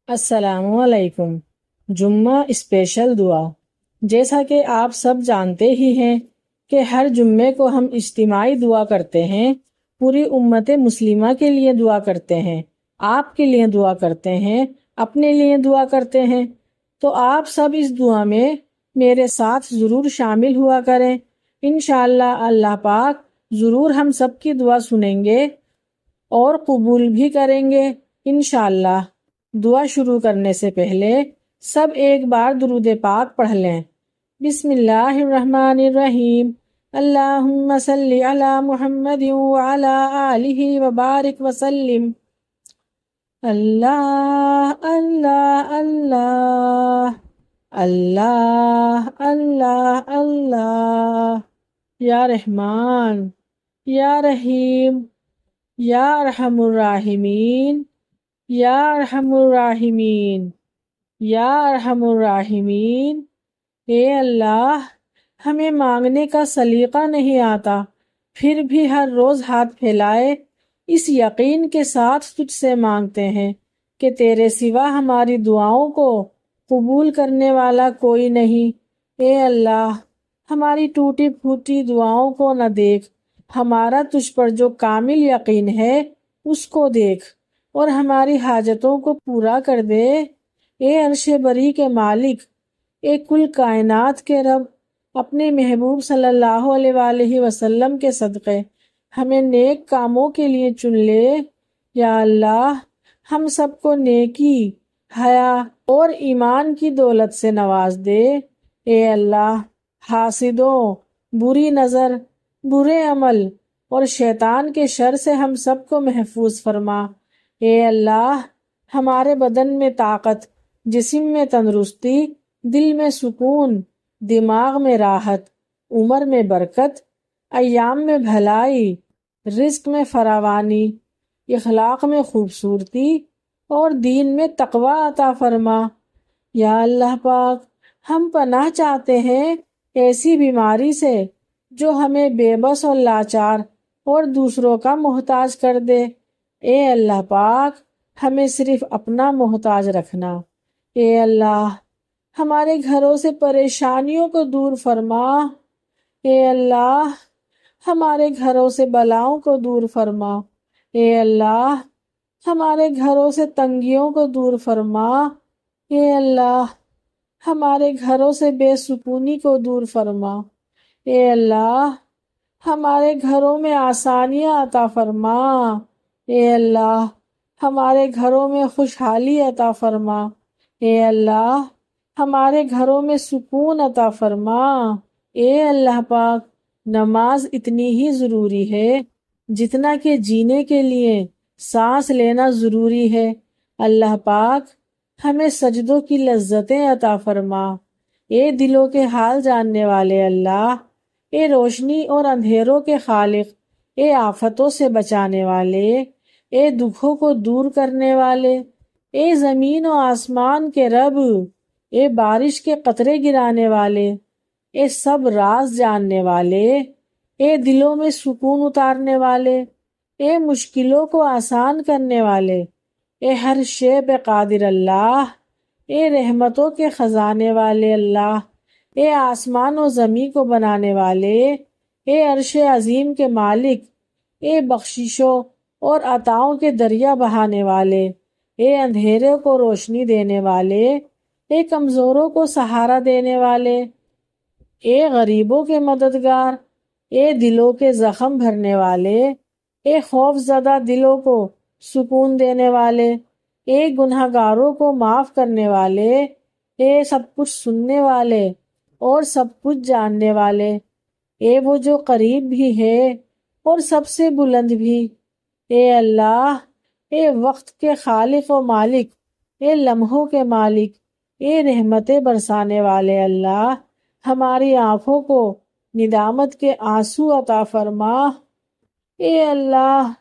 السلام علیکم۔ جمعہ اسپیشل دعا۔ جیسا کہ آپ سب جانتے ہی ہیں کہ ہر جمعے کو ہم اجتماعی دعا کرتے ہیں، پوری امت مسلمہ کے لیے دعا کرتے ہیں، آپ کے لیے دعا کرتے ہیں، اپنے لیے دعا کرتے ہیں۔ تو آپ سب اس دعا میں میرے ساتھ ضرور شامل ہوا کریں۔ انشاءاللہ اللہ پاک ضرور ہم سب کی دعا سنیں گے اور قبول بھی کریں گے انشاءاللہ۔ دعا شروع کرنے سے پہلے سب ایک بار درود پاک پڑھ لیں۔ بسم اللہ الرحمن الرحیم۔ اللہم صلی علی محمد وعلی آلہ وبارک وسلم۔ اللہ اللہ اللہ اللہ اللہ اللہ، یا رحمان یا رحیم یا ارحم الراحمین یا ارحم الراحمین یا ارحم الراحمین۔ اے اللہ، ہمیں مانگنے کا سلیقہ نہیں آتا، پھر بھی ہر روز ہاتھ پھیلائے اس یقین کے ساتھ تجھ سے مانگتے ہیں کہ تیرے سوا ہماری دعاؤں کو قبول کرنے والا کوئی نہیں۔ اے اللہ، ہماری ٹوٹی پھوٹی دعاؤں کو نہ دیکھ، ہمارا تجھ پر جو کامل یقین ہے اس کو دیکھ اور ہماری حاجتوں کو پورا کر دے۔ اے عرش بری کے مالک، اے کل کائنات کے رب، اپنے محبوب صلی اللہ علیہ وآلہ وسلم کے صدقے ہمیں نیک کاموں کے لیے چن لے۔ یا اللہ، ہم سب کو نیکی، حیا اور ایمان کی دولت سے نواز دے۔ اے اللہ، حاسدوں، بری نظر، برے عمل اور شیطان کے شر سے ہم سب کو محفوظ فرما۔ اے اللہ، ہمارے بدن میں طاقت، جسم میں تندرستی، دل میں سکون، دماغ میں راحت، عمر میں برکت، ایام میں بھلائی، رزق میں فراوانی، اخلاق میں خوبصورتی اور دین میں تقوی عطا فرما۔ یا اللہ پاک، ہم پناہ چاہتے ہیں ایسی بیماری سے جو ہمیں بے بس اور لاچار اور دوسروں کا محتاج کر دے۔ اے اللہ پاک، ہمیں صرف اپنا محتاج رکھنا۔ اے اللہ، ہمارے گھروں سے پریشانیوں کو دور فرما۔ اے اللہ، ہمارے گھروں سے بلاؤں کو دور فرما۔ اے اللہ، ہمارے گھروں سے تنگیوں کو دور فرما۔ اے اللہ، ہمارے گھروں سے بے سکونی کو دور فرما۔ اے اللہ، ہمارے گھروں میں آسانیاں عطا فرما۔ اے اللہ، ہمارے گھروں میں خوشحالی عطا فرما۔ اے اللہ، ہمارے گھروں میں سکون عطا فرما۔ اے اللہ پاک، نماز اتنی ہی ضروری ہے جتنا کہ جینے کے لیے سانس لینا ضروری ہے۔ اللہ پاک، ہمیں سجدوں کی لذتیں عطا فرما۔ اے دلوں کے حال جاننے والے اللہ، اے روشنی اور اندھیروں کے خالق، اے آفتوں سے بچانے والے، اے دکھوں کو دور کرنے والے، اے زمین و آسمان کے رب، اے بارش کے قطرے گرانے والے، اے سب راز جاننے والے، اے دلوں میں سکون اتارنے والے، اے مشکلوں کو آسان کرنے والے، اے ہر شے پہ قادر اللہ، اے رحمتوں کے خزانے والے اللہ، اے آسمان و زمین کو بنانے والے، اے عرش عظیم کے مالک، اے بخششوں اور عطاؤں کے دریا بہانے والے، اے اندھیرے کو روشنی دینے والے، اے کمزوروں کو سہارا دینے والے، اے غریبوں کے مددگار، اے دلوں کے زخم بھرنے والے، اے خوف زدہ دلوں کو سکون دینے والے، اے گنہگاروں کو معاف کرنے والے، اے سب کچھ سننے والے اور سب کچھ جاننے والے، اے وہ جو قریب بھی ہے اور سب سے بلند بھی۔ اے اللہ، اے وقت کے خالق و مالک، اے لمحوں کے مالک، اے رحمتیں برسانے والے اللہ، ہماری آنکھوں کو ندامت کے آنسو عطا فرما۔ اے اللہ،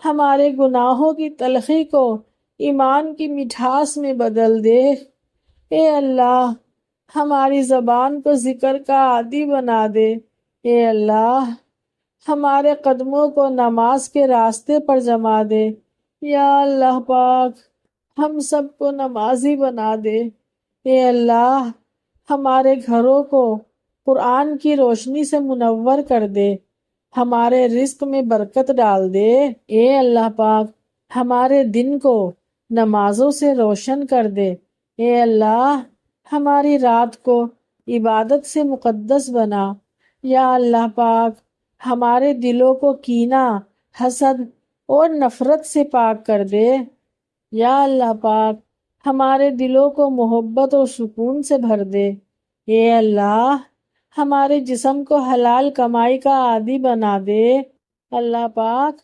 ہمارے گناہوں کی تلخی کو ایمان کی مٹھاس میں بدل دے۔ اے اللہ، ہماری زبان کو ذکر کا عادی بنا دے۔ اے اللہ، ہمارے قدموں کو نماز کے راستے پر جما دے۔ یا اللہ پاک، ہم سب کو نمازی بنا دے۔ اے اللہ ہمارے گھروں کو قرآن کی روشنی سے منور کر دے، ہمارے رزق میں برکت ڈال دے۔ اے اللہ پاک ہمارے دن کو نمازوں سے روشن کر دے۔ اے اللہ ہماری رات کو عبادت سے مقدس بنا۔ یا اللہ پاک ہمارے دلوں کو کینہ، حسد اور نفرت سے پاک کر دے۔ یا اللہ پاک ہمارے دلوں کو محبت اور سکون سے بھر دے۔ اے اللہ ہمارے جسم کو حلال کمائی کا عادی بنا دے۔ اللہ پاک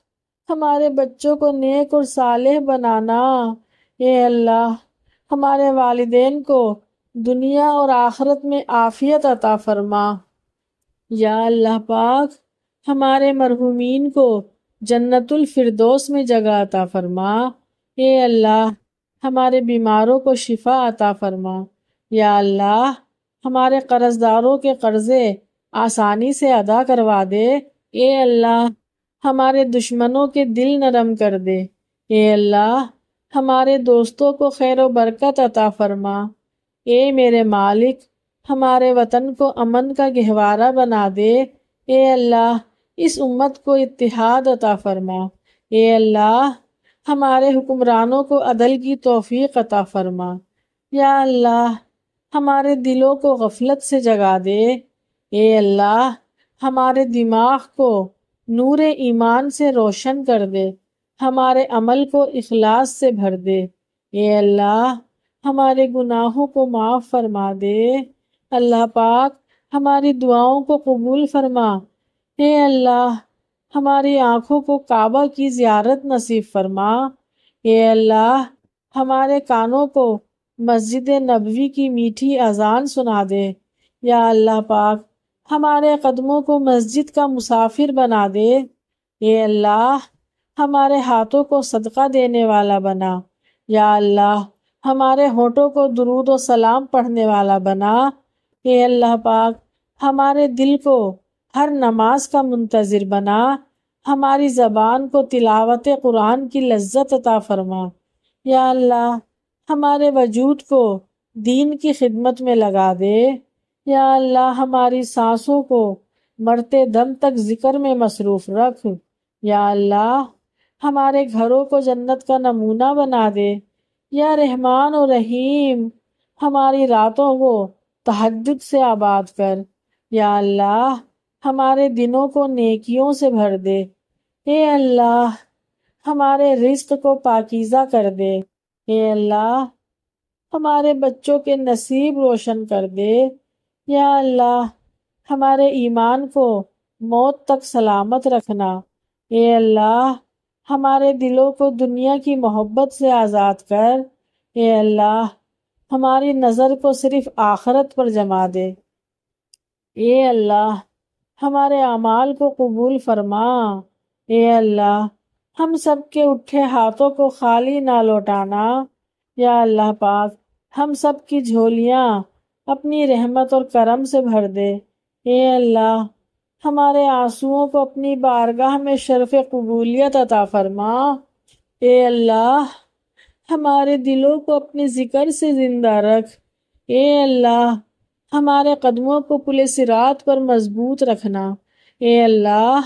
ہمارے بچوں کو نیک اور صالح بنانا۔ اے اللہ ہمارے والدین کو دنیا اور آخرت میں عافیت عطا فرما۔ یا اللہ پاک ہمارے مرحومین کو جنت الفردوس میں جگہ عطا فرما۔ اے اللہ ہمارے بیماروں کو شفا عطا فرما۔ یا اللہ ہمارے قرض داروں کے قرضے آسانی سے ادا کروا دے۔ اے اللہ ہمارے دشمنوں کے دل نرم کر دے۔ اے اللہ ہمارے دوستوں کو خیر و برکت عطا فرما۔ اے میرے مالک ہمارے وطن کو امن کا گہوارہ بنا دے۔ اے اللہ اس امت کو اتحاد عطا فرما۔ اے اللہ ہمارے حکمرانوں کو عدل کی توفیق عطا فرما۔ یا اللہ ہمارے دلوں کو غفلت سے جگا دے۔ اے اللہ ہمارے دماغ کو نور ایمان سے روشن کر دے، ہمارے عمل کو اخلاص سے بھر دے۔ اے اللہ ہمارے گناہوں کو معاف فرما دے۔ اللہ پاک ہماری دعاؤں کو قبول فرما۔ اے اللہ ہماری آنکھوں کو کعبہ کی زیارت نصیب فرما۔ اے اللہ ہمارے کانوں کو مسجد نبوی کی میٹھی اذان سنا دے۔ یا اللہ پاک ہمارے قدموں کو مسجد کا مسافر بنا دے۔ اے اللہ ہمارے ہاتھوں کو صدقہ دینے والا بنا۔ یا اللہ ہمارے ہونٹوں کو درود و سلام پڑھنے والا بنا۔ اے اللہ پاک ہمارے دل کو ہر نماز کا منتظر بنا، ہماری زبان کو تلاوت قرآن کی لذت عطا فرما۔ یا اللہ ہمارے وجود کو دین کی خدمت میں لگا دے۔ یا اللہ ہماری سانسوں کو مرتے دم تک ذکر میں مصروف رکھ۔ یا اللہ ہمارے گھروں کو جنت کا نمونہ بنا دے۔ یا رحمان و رحیم ہماری راتوں کو تہجد سے آباد کر۔ یا اللہ ہمارے دنوں کو نیکیوں سے بھر دے۔ اے اللہ ہمارے رزق کو پاکیزہ کر دے۔ اے اللہ ہمارے بچوں کے نصیب روشن کر دے۔ یا اللہ ہمارے ایمان کو موت تک سلامت رکھنا۔ اے اللہ ہمارے دلوں کو دنیا کی محبت سے آزاد کر۔ اے اللہ ہماری نظر کو صرف آخرت پر جما دے۔ اے اللہ ہمارے اعمال کو قبول فرما۔ اے اللہ ہم سب کے اٹھے ہاتھوں کو خالی نہ لوٹانا۔ یا اللہ پاک ہم سب کی جھولیاں اپنی رحمت اور کرم سے بھر دے۔ اے اللہ ہمارے آنسوؤں کو اپنی بارگاہ میں شرف قبولیت عطا فرما۔ اے اللہ ہمارے دلوں کو اپنے ذکر سے زندہ رکھ۔ اے اللہ ہمارے قدموں کو پل صراط پر مضبوط رکھنا۔ اے اللہ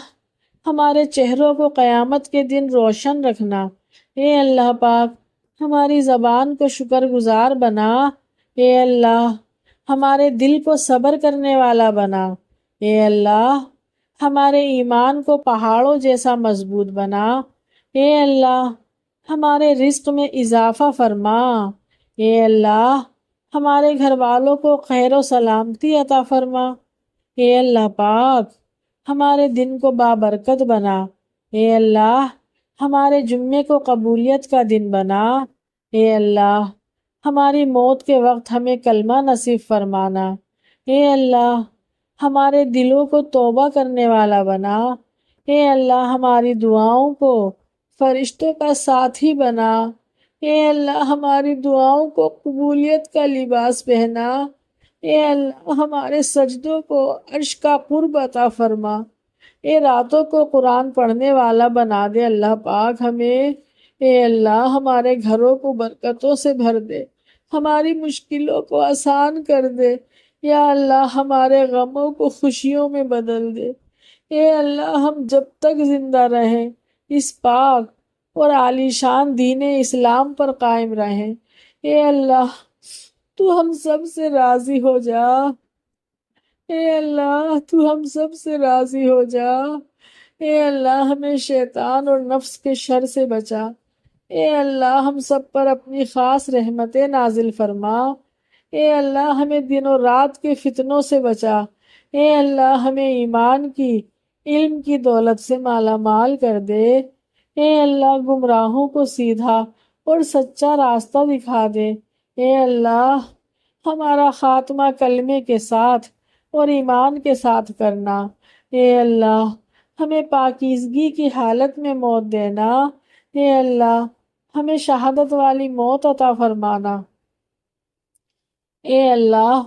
ہمارے چہروں کو قیامت کے دن روشن رکھنا۔ اے اللہ پاک ہماری زبان کو شکر گزار بنا۔ اے اللہ ہمارے دل کو صبر کرنے والا بنا۔ اے اللہ ہمارے ایمان کو پہاڑوں جیسا مضبوط بنا۔ اے اللہ ہمارے رزق میں اضافہ فرما۔ اے اللہ ہمارے گھر والوں کو خیر و سلامتی عطا فرما۔ اے اللہ پاک ہمارے دن کو بابرکت بنا۔ اے اللہ ہمارے جمعے کو قبولیت کا دن بنا۔ اے اللہ ہماری موت کے وقت ہمیں کلمہ نصیب فرمانا۔ اے اللہ ہمارے دلوں کو توبہ کرنے والا بنا۔ اے اللہ ہماری دعاؤں کو فرشتوں کا ساتھی بنا۔ اے اللہ ہماری دعاؤں کو قبولیت کا لباس پہنا۔ اے اللہ ہمارے سجدوں کو عرش کا قرب عطا فرما۔ اے راتوں کو قرآن پڑھنے والا بنا دے۔ اللہ پاک ہمیں اے اللہ ہمارے گھروں کو برکتوں سے بھر دے، ہماری مشکلوں کو آسان کر دے، یا اللہ ہمارے غموں کو خوشیوں میں بدل دے۔ اے اللہ ہم جب تک زندہ رہیں اس پاک اور عالیشان دین اسلام پر قائم رہیں۔ اے اللہ تو ہم سب سے راضی ہو جا، اے اللہ تو ہم سب سے راضی ہو جا۔ اے اللہ ہمیں شیطان اور نفس کے شر سے بچا۔ اے اللہ ہم سب پر اپنی خاص رحمتیں نازل فرما۔ اے اللہ ہمیں دن و رات کے فتنوں سے بچا۔ اے اللہ ہمیں ایمان کی، علم کی دولت سے مالا مال کر دے۔ اے اللہ گمراہوں کو سیدھا اور سچا راستہ دکھا دے۔ اے اللہ ہمارا خاتمہ کلمے کے ساتھ اور ایمان کے ساتھ کرنا۔ اے اللہ ہمیں پاکیزگی کی حالت میں موت دینا۔ اے اللہ ہمیں شہادت والی موت عطا فرمانا۔ اے اللہ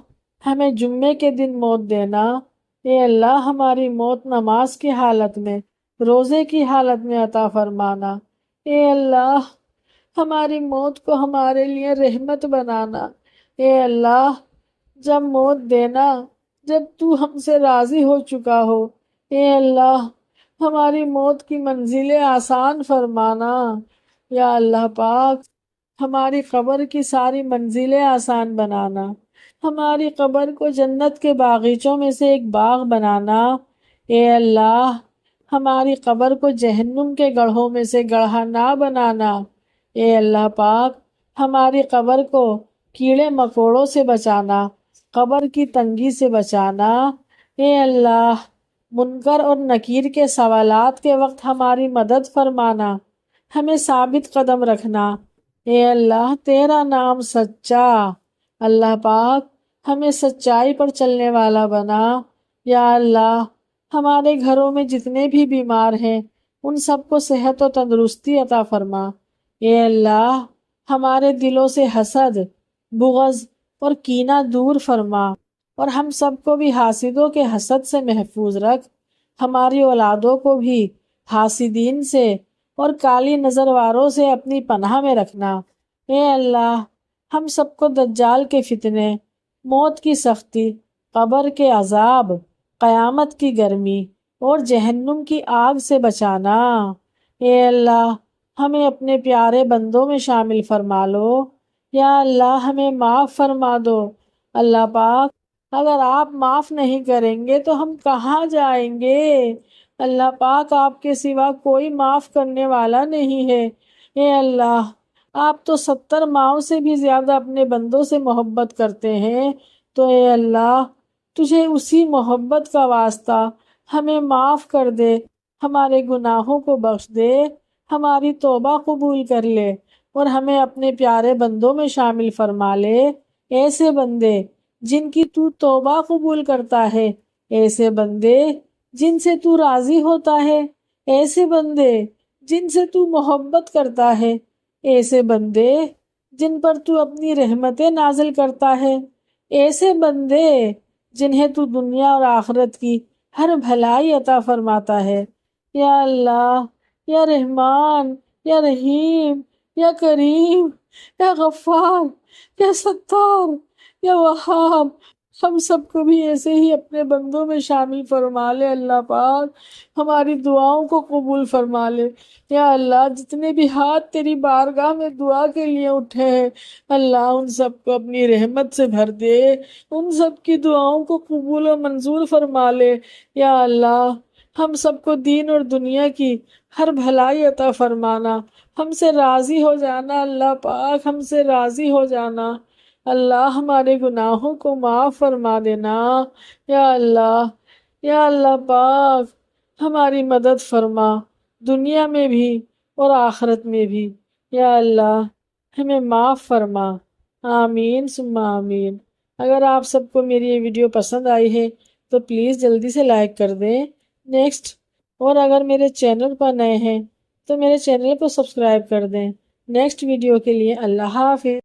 ہمیں جمعے کے دن موت دینا۔ اے اللہ ہماری موت نماز کی حالت میں، روزے کی حالت میں عطا فرمانا۔ اے اللہ ہماری موت کو ہمارے لیے رحمت بنانا۔ اے اللہ جب موت دینا جب تو ہم سے راضی ہو چکا ہو۔ اے اللہ ہماری موت کی منزلیں آسان فرمانا۔ یا اللہ پاک ہماری قبر کی ساری منزلیں آسان بنانا، ہماری قبر کو جنت کے باغیچوں میں سے ایک باغ بنانا۔ اے اللہ ہماری قبر کو جہنم کے گڑھوں میں سے گڑھا نہ بنانا۔ اے اللہ پاک ہماری قبر کو کیڑے مکوڑوں سے بچانا، قبر کی تنگی سے بچانا۔ اے اللہ منکر اور نکیر کے سوالات کے وقت ہماری مدد فرمانا، ہمیں ثابت قدم رکھنا۔ اے اللہ تیرا نام سچا، اللہ پاک ہمیں سچائی پر چلنے والا بنا۔ یا اللہ ہمارے گھروں میں جتنے بھی بیمار ہیں ان سب کو صحت و تندرستی عطا فرما۔ اے اللہ ہمارے دلوں سے حسد، بغض اور کینہ دور فرما، اور ہم سب کو بھی حاسدوں کے حسد سے محفوظ رکھ۔ ہماری اولادوں کو بھی حاسدین سے اور کالی نظر والوں سے اپنی پناہ میں رکھنا۔ اے اللہ ہم سب کو دجال کے فتنے، موت کی سختی، قبر کے عذاب، قیامت کی گرمی اور جہنم کی آگ سے بچانا۔ اے اللہ ہمیں اپنے پیارے بندوں میں شامل فرما لو۔ یا اللہ ہمیں معاف فرما دو۔ اللہ پاک اگر آپ معاف نہیں کریں گے تو ہم کہاں جائیں گے؟ اللہ پاک آپ کے سوا کوئی معاف کرنے والا نہیں ہے۔ اے اللہ آپ تو 70 ماؤں سے بھی زیادہ اپنے بندوں سے محبت کرتے ہیں، تو اے اللہ تجھے اسی محبت کا واسطہ ہمیں معاف کر دے، ہمارے گناہوں کو بخش دے، ہماری توبہ قبول کر لے اور ہمیں اپنے پیارے بندوں میں شامل فرما لے۔ ایسے بندے جن کی تو توبہ قبول کرتا ہے، ایسے بندے جن سے تو راضی ہوتا ہے، ایسے بندے جن سے تو محبت کرتا ہے، ایسے بندے جن پر تو اپنی رحمتیں نازل کرتا ہے، ایسے بندے جنہیں تو دنیا اور آخرت کی ہر بھلائی عطا فرماتا ہے۔ یا اللہ یا رحمان یا رحیم یا کریم یا غفار یا ستار یا وہاب، ہم سب کو بھی ایسے ہی اپنے بندوں میں شامل فرما لے۔ اللہ پاک ہماری دعاؤں کو قبول فرما لے۔ یا اللہ جتنے بھی ہاتھ تیری بارگاہ میں دعا کے لیے اٹھے ہیں، اللہ ان سب کو اپنی رحمت سے بھر دے، ان سب کی دعاؤں کو قبول و منظور فرما لے۔ یا اللہ ہم سب کو دین اور دنیا کی ہر بھلائی عطا فرمانا، ہم سے راضی ہو جانا۔ اللہ پاک ہم سے راضی ہو جانا۔ اللہ ہمارے گناہوں کو معاف فرما دینا۔ یا اللہ پاک ہماری مدد فرما، دنیا میں بھی اور آخرت میں بھی۔ یا اللہ ہمیں معاف فرما۔ آمین ثم آمین۔ اگر آپ سب کو میری یہ ویڈیو پسند آئی ہے تو پلیز جلدی سے لائک کر دیں۔ اور اگر میرے چینل پر نئے ہیں تو میرے چینل کو سبسکرائب کر دیں۔ نیکسٹ ویڈیو کے لیے اللہ حافظ۔